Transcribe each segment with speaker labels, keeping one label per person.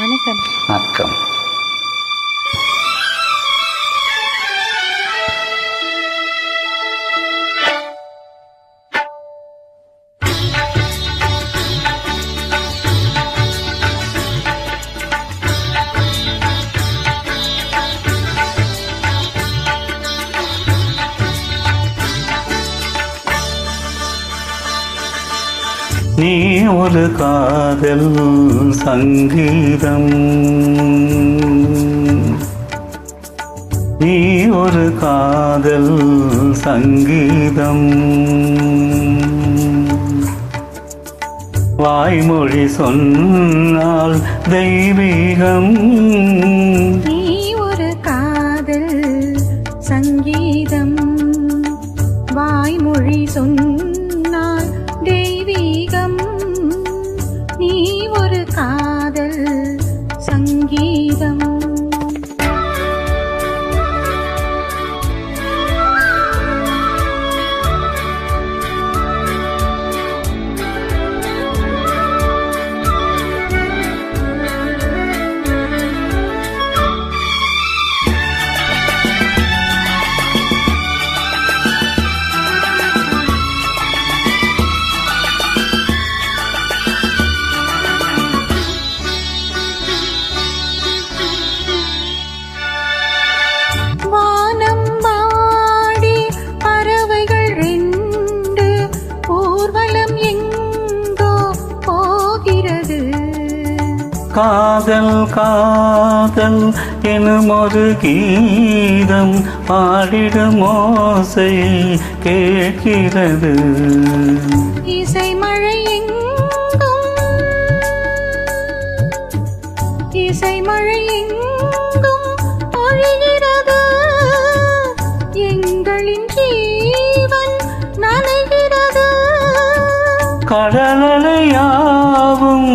Speaker 1: வணக்கம்.
Speaker 2: வணக்கம். நீ ஒரு காதல் சங்கீதம், நீ ஒரு காதல் சங்கீதம், வாய்மொழி சொன்னால் தெய்வீகம்.
Speaker 1: நீ ஒரு காதல் சங்கீதம், வாய்மொழி சொன்னால் தெய்வீகம். நீ ஒரு காதல் சங்கீதம்.
Speaker 2: காதல் காதல் எனும் ஒரு கீதம் பாடிடும் ஓசை கேட்கிறது.
Speaker 1: இசை மழை எங்கும், இசை மழை எங்கும் பொழிகிறது. எங்களின் ஜீவன் நனைகிறது.
Speaker 2: கடலையாவும்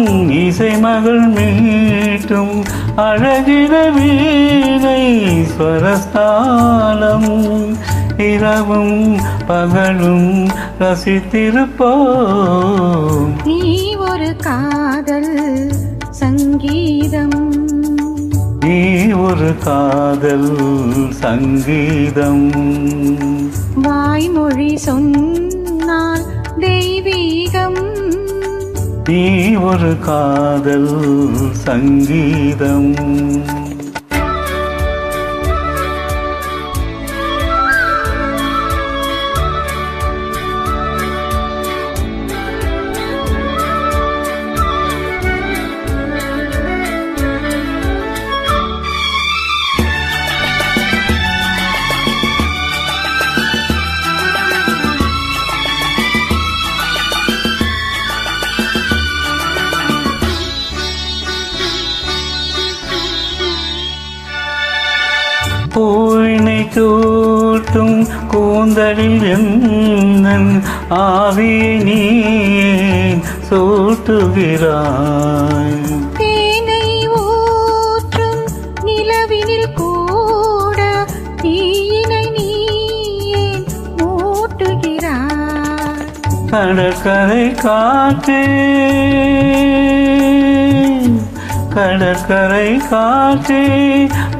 Speaker 2: இசை மகள் மீட்டும் அழகின வீணை ஸ்வரஸ்தானம். இரவும் பகலும் ரசித்திருப்போம்.
Speaker 1: நீ ஒரு காதல் சங்கீதம்,
Speaker 2: நீ ஒரு காதல் சங்கீதம்,
Speaker 1: வாய்மொழி சொன்னால் தெய்வீகம்.
Speaker 2: நீ ஒரு காதல் சங்கீதம். பூவினை சூட்டும் கூந்தலில் எந்தன் ஆவியை நீ சூட்டுகிறாய்.
Speaker 1: தேனை ஊற்றும் நிலவினில் கூட தீயினை நீ மூட்டுகிறாய்.
Speaker 2: கடற்கரை காற்றே, கடற்கரை காற்றே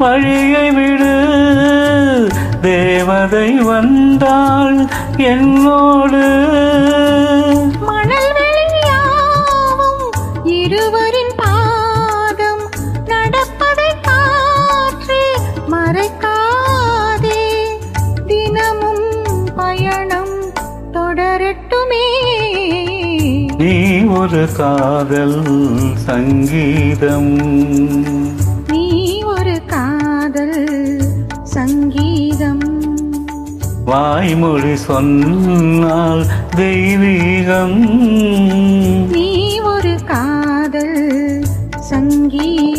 Speaker 2: வழியை விடு. தேவதை வந்தாள் என்னோடு.
Speaker 1: மணல் வெளியாவும் இருவரின் பாதம் நடப்பதை காற்று மறைக்காதே. தினமும் பயணம் தொடரட்டுமே.
Speaker 2: நீ ஒரு காதல் சங்கீதம்,
Speaker 1: நீ ஒரு காதல் சங்கீதம்,
Speaker 2: வாய்மொழி சொன்னால் தெய்வீகம்.
Speaker 1: நீ ஒரு காதல் சங்கீதம்.